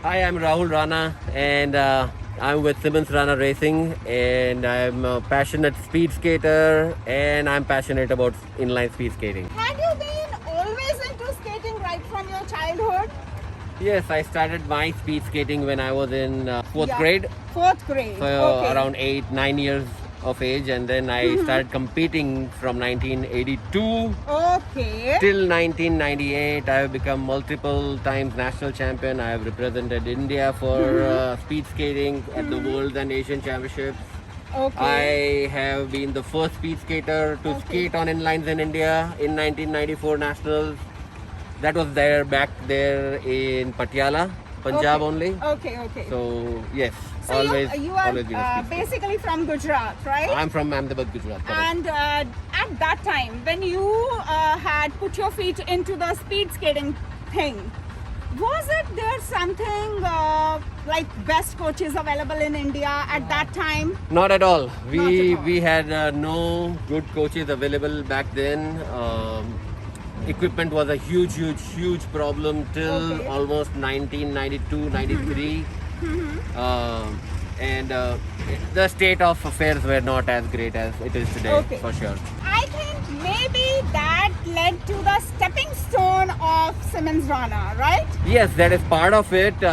Hi, I'm Rahul Rana, and I'm with Simmons Rana Racing, and I'm a passionate speed skater, and I'm passionate about inline speed skating. Had you been always into skating right from your childhood? Yes, I started my speed skating when I was in fourth Yeah. grade, Fourth grade. so Okay. around 8, 9 years of age, and then I started competing from 1982 Okay. till 1998. I have become multiple times national champion. I have represented India for speed skating at the World and Asian Championships. Okay. I have been the first speed skater to Okay. skate on inlines in India in 1994 nationals. That was back there in Patiala, Punjab Okay. only. Okay. So yes, So always, you are always been a speed skater. basically from Gujarat, right? I'm from Ahmedabad, Gujarat. correct. And at that time, when you had put your feet into the speed skating thing, was it there something like best coaches available in India at that time? Not at all. Not We at all. we had no good coaches available back then. Equipment was a huge problem till Okay. almost 1992, 93. And the state of affairs were not as great as it is today, Okay. for sure. I think maybe that led to the stepping stone of Simmons Rana, right? Yes, that is part of it.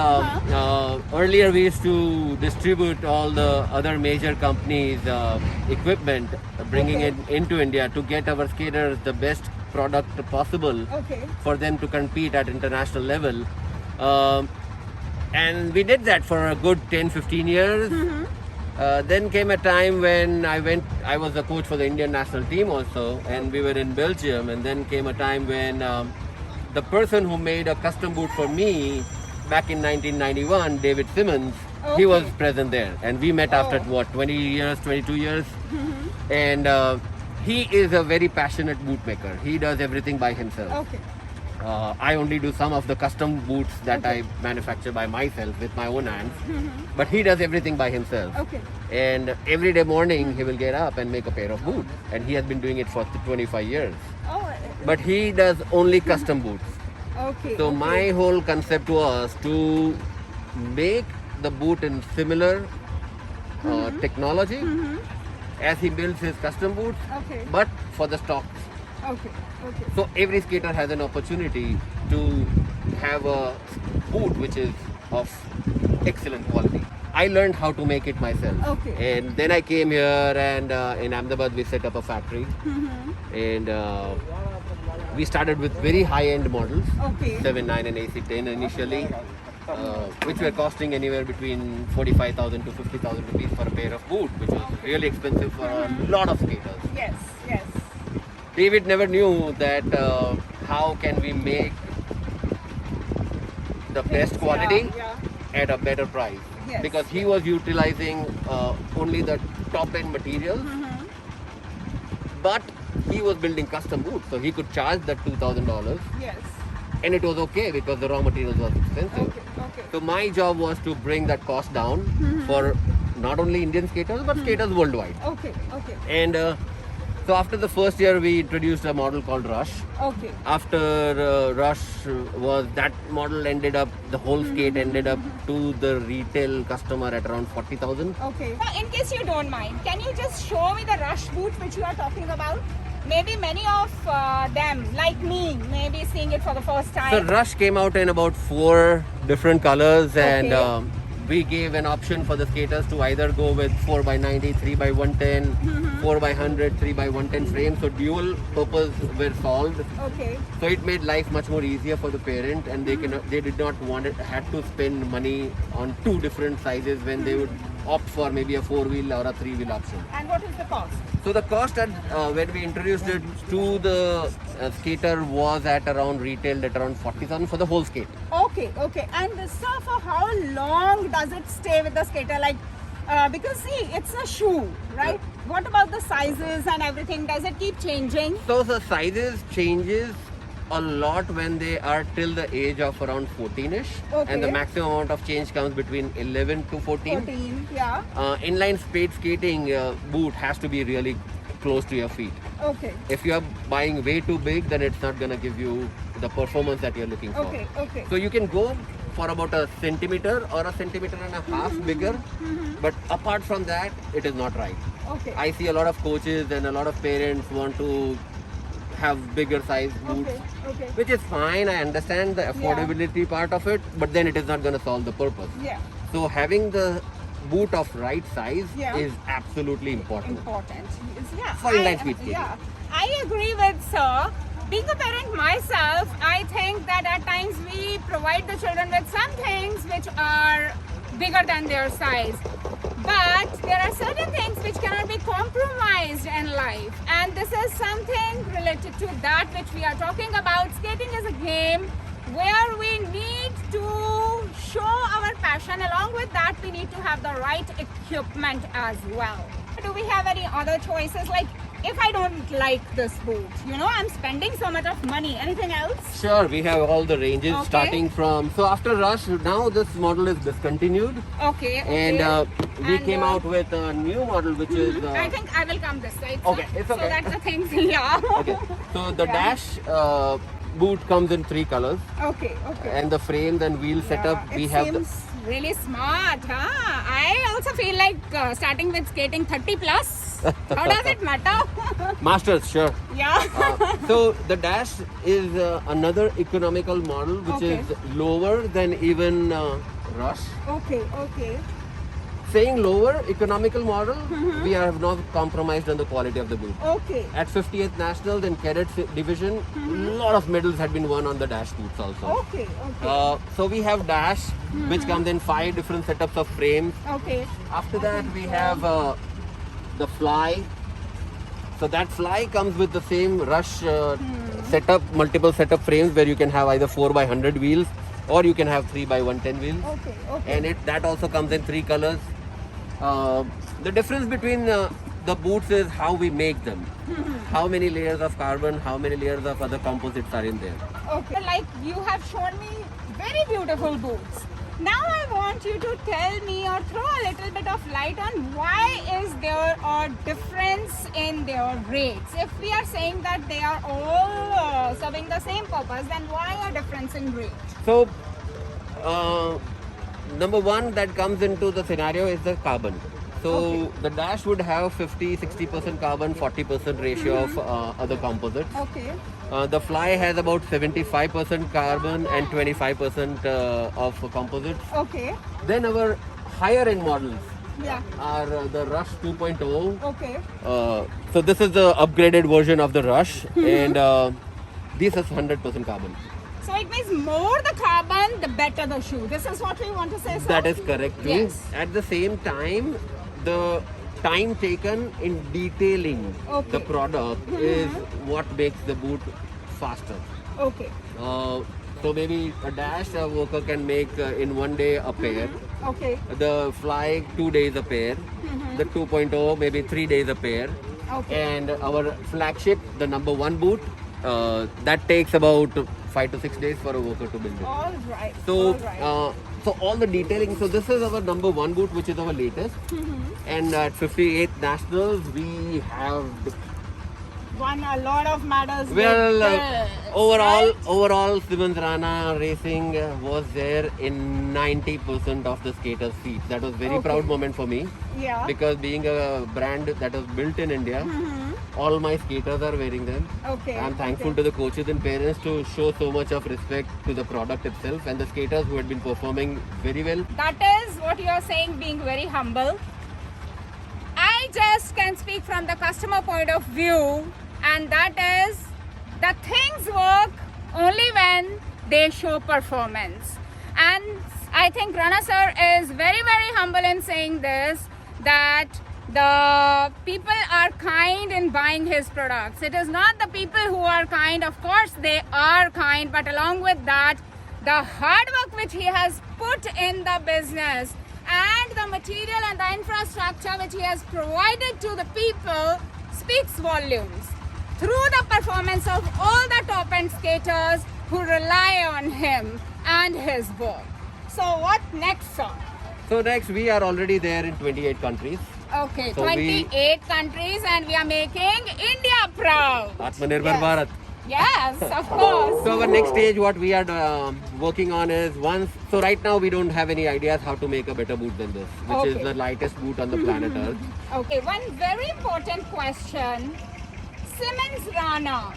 Earlier, we used to distribute all the other major companies' equipment, bringing Okay. it into India to get our skaters the best product possible Okay. for them to compete at international level. And we did that for a good 10-15 years. Then came a time when I was a coach for the Indian national team also, and we were in Belgium. And then came a time when the person who made a custom boot for me back in 1991, David Simmons, he was Okay. present there. And we met after Oh. what, 20 years, 22 years? And he is a very passionate bootmaker. He does everything by himself. Okay. I only do some of the custom boots that I manufacture by myself with my own hands. But he does everything by himself. Okay. And every day morning he will get up and make a pair of boots. And he has been doing it for 25 years. Oh. But he does only custom boots. Okay. So okay. my whole concept was to make the boot in similar technology as he builds his custom boots, Okay. but for the stocks. Okay. Okay. So every skater has an opportunity to have a boot which is of excellent quality. I learned how to make it myself. Okay. And then I came here, and in Ahmedabad we set up a factory. And we started with very high-end models, Okay. 7, 9 and AC10 initially, which were costing anywhere between 45,000 to 50,000 rupees for a pair of boot, which was really expensive for a lot of skaters. Yes. Yes. David never knew that how can we make the best quality Yeah. at a better price. Yes. Because he was utilizing only the top end materials, but he was building custom boots, so he could charge that $2,000, Yes. and it was okay because the raw materials was expensive. Okay. Okay. So my job was to bring that cost down for not only Indian skaters but skaters worldwide. Okay. Okay. And so after the first year, we introduced a model called Rush. Okay. After Rush was that model ended up, the whole skate ended up to the retail customer at around 40,000. Okay. Now, in case you don't mind, can you just show me the rush boot which you are talking about? Maybe many of them, like me, may be seeing it for the first So time. Rush came out in about 4 different colors, and Okay. we gave an option for the skaters to either go with 4x90, 3x110, 4x100, 3x110 frames. So dual purpose were solved. Okay. So it made life much more easier for the parent, and they did not had to spend money on 2 different sizes when they would opt for maybe a 4-wheel or a 3-wheel option. And what is the cost? So the cost at when we introduced it to the skater was at around retailed at around 40,000 for the whole skate. Okay. Okay. And so, for how long does it stay with the skater? Like, because see, it's a shoe, right? What about the sizes and everything? Does it keep changing? So the sizes changes a lot when they are till the age of around 14ish, and the Okay. maximum amount of change comes between 11 to 14. 14. Yeah. Inline speed skating boot has to be really close to your feet. Okay. If you are buying way too big, then it's not gonna give you the performance that you're looking for. Okay. Okay. So you can go for about a centimeter or a centimeter and a half bigger. But apart from that, it is not right. Okay. I see a lot of coaches and a lot of parents want to have bigger size boots, Okay. which is fine. I understand the affordability part of it, but then it is not going to solve the purpose. Yeah. So having the boot of right size Yeah. is absolutely important. Important. Yeah. For inline speed skating. Yeah. I agree with Sir. Being a parent myself, I think that at times we provide the children with some things which are bigger than their size. But there are certain things which cannot be compromised in life. And this is something related to that which we are talking about. Skating is a game where we need to show our passion. Along with that, we need to have the right equipment as well. Do we have any other choices? Like, if I don't like this boot, I'm spending so much of money. Anything else? Sure, we have all the ranges Okay. starting from. So after Rush, now this model is discontinued, Okay. and we And, came out with a new model, which is. I think I will come this side. sir. Okay, it's okay. So that's the thing. Yeah. Okay, so the Yeah. dash boot comes in 3 colors, Okay. and the frames and wheel setup Yeah, we it have. seems really smart, huh? I also feel like starting with skating 30 plus. How does it matter? Masters, sure. Yeah. So the dash is another economical model, which Okay. is lower than even Rush. Okay. Saying lower economical model, we have not compromised on the quality of the boot. Okay. At 58th Nationals and Cadets division, a lot of medals had been won on the dash boots also. Okay. So we have dash, which comes in 5 different setups of frames. Okay. After that, we have the fly. So that fly comes with the same Rush setup, multiple setup frames where you can have either 4x100 wheels or you can have 3x110 wheels. Okay. And that also comes in 3 colors. The difference between the boots is how we make them. How many layers of carbon, how many layers of other composites are in there. Okay. Like you have shown me very beautiful boots. Now I want you to tell me or throw a little bit of light on why is there a difference in their rates. If we are saying that they are all serving the same purpose, then why a difference in rate? So, number one that comes into the scenario is the carbon. So the dash would have 50-60% carbon, 40% ratio of other composites. Okay. The fly has about 75% carbon and 25% of composites. Okay. Then our higher end models Yeah. are the Rush 2.0. Okay. So this is the upgraded version of the Rush, and this is 100% carbon. So it means more the carbon, the better the shoe. This is what we want to say, sir? That is correct too. Yes. At the same time, the time taken in detailing Okay. the product is what makes the boot faster. Okay. So maybe a dash a worker can make in 1 day a pair. Okay. The fly 2 days a pair. The 2.0 maybe 3 days a pair. Okay. And our flagship, the number 1 boot, that takes about 5 to 6 days for a worker to build it. All right. So, all right. so all the detailing. So this is our number 1 boot, which is our latest. And at 58th Nationals, we have Won a lot of medals. well with this, overall right? overall Siemens Rana Racing was there in 90% of the skaters' feet. That was very Okay. proud moment for me Yeah. because being a brand that was built in India, all my skaters are wearing them. Okay. I'm thankful to the coaches and parents to show so much of respect to the product itself and the skaters who had been performing very well. That is what you are saying, being very humble. I just can speak from the customer point of view, and that is the things work only when they show performance. And I think Rana sir is very, very humble in saying this, that the people are kind in buying his products. It is not the people who are kind. Of course, they are kind, but along with that, the hard work which he has put in the business and the material and the infrastructure which he has provided to the people speaks volumes through the performance of all the top end skaters who rely on him and his work. So what next, sir? So next we are already there in 28 countries. Okay, So we- 28 countries, and we are making India proud. Atmanirbhar Yes. Bharat. Yes, of course. So our next stage, what we are working on is so right now we don't have any ideas how to make a better boot than this, which is Okay. the lightest boot on the planet Earth. Okay, one very important question. Simmons Rana,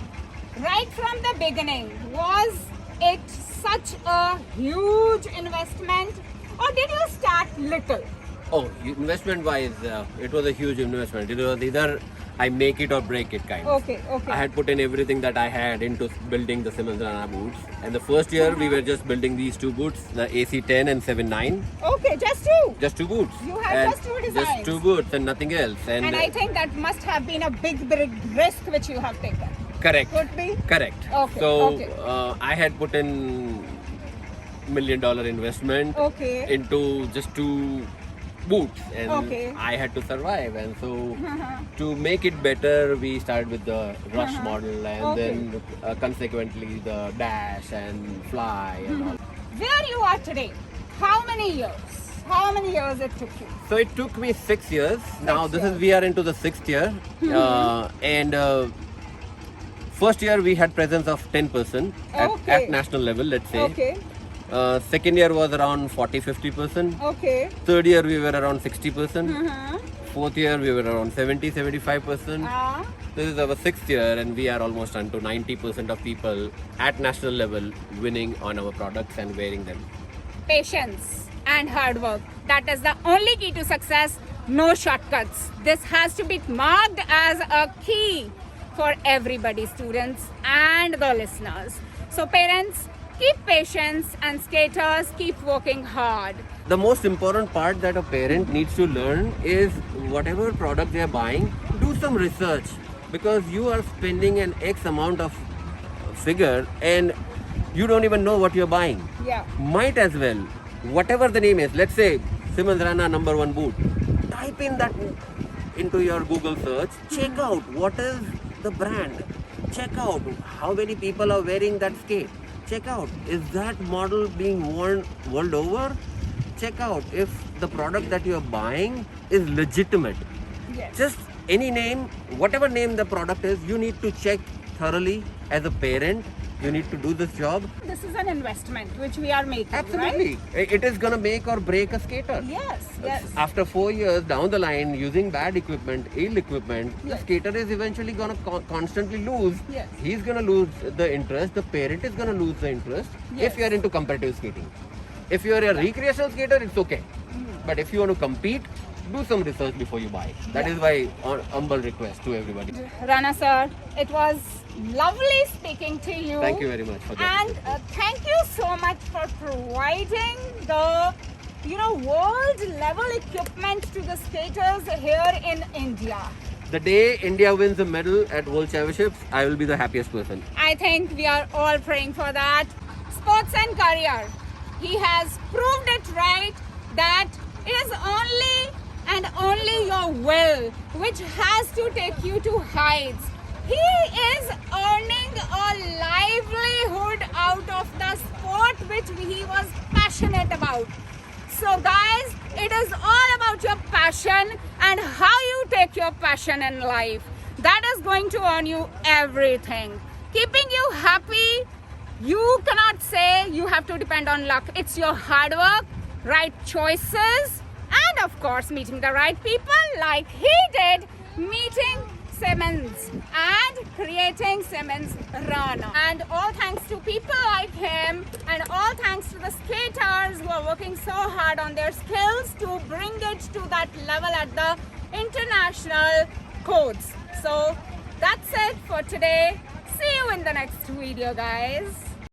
right from the beginning, was it such a huge investment or did you start little? Oh, investment wise, it was a huge investment. It was either I make it or break it kind. Okay. I had put in everything that I had into building the Simmons Rana boots. And the first year we were just building these two boots, the AC10 and 79. Okay, just two. Just two boots. You had And just two Just designs. two boots and nothing else. And I think that must have been a big risk which you have taken. Correct. Could be? Correct. Okay, So okay. I had put in $1 million investment Okay. into just two boots, and Okay. I had to survive. And so to make it better, we started with the Rush model, and Okay. then consequently the Dash and Fly and all. Where you are today, how many years? How many years it took you? So it took me 6 years. Now this years. is we are into the 6th year, and first year we had presence of 10% Okay. at national level, let's say. Okay. Second year was around 40-50%. Okay. Third year we were around 60%. Uh-huh. Fourth year we were around 70-75%. Ah, This is our 6th year, and we are almost onto 90% of people at national level winning on our products and wearing them. patience and hard work. That is the only key to success. No shortcuts. This has to be marked as a key for everybody, students and the listeners. So parents, keep patience, and skaters, keep working hard. The most important part that a parent needs to learn is whatever product they are buying, do some research, because you are spending an X amount of figure and you don't even know what you're buying. Yeah. Might as well, whatever the name is, let's say Simmons Rana #1 boot, type in that into your Google search, check out what is the brand, check out how many people are wearing that skate, check out is that model being worn world over, check out if the product that you are buying is legitimate. Yes. Just any name, whatever name the product is, you need to check thoroughly as a parent. You need to do this job. This is an investment which we are making. Absolutely. Right? It is going to make or break a skater. Yes. Yes. After 4 years down the line, using bad equipment, ill equipment, the Yes. skater is eventually going to constantly lose. Yes. He's going to lose the interest. The parent is going to lose the interest Yes. if you are into competitive skating. If you are a recreational skater, it's okay. But if you want to compete, do some research before you buy. That is my humble request to everybody. Rana sir, it was lovely speaking to you. Thank you very much for that. And thank you so much for providing the world level equipment to the skaters here in India. The day India wins a medal at World Championships, I will be the happiest person. I think we are all praying for that. Sports and career. He has proved it right that it is only and only your will which has to take you to heights. He is earning a livelihood out of the sport which he was passionate about. So guys, it is all about your passion and how you take your passion in life. That is going to earn you everything. Keeping you happy, you cannot say you have to depend on luck. It's your hard work, right choices, and of course meeting the right people like he did, meeting Simmons and creating Simmons Rana. And all thanks to people like him, and all thanks to the skaters who are working so hard on their skills to bring it to that level at the international codes. So that's it for today. See you in the next video, guys.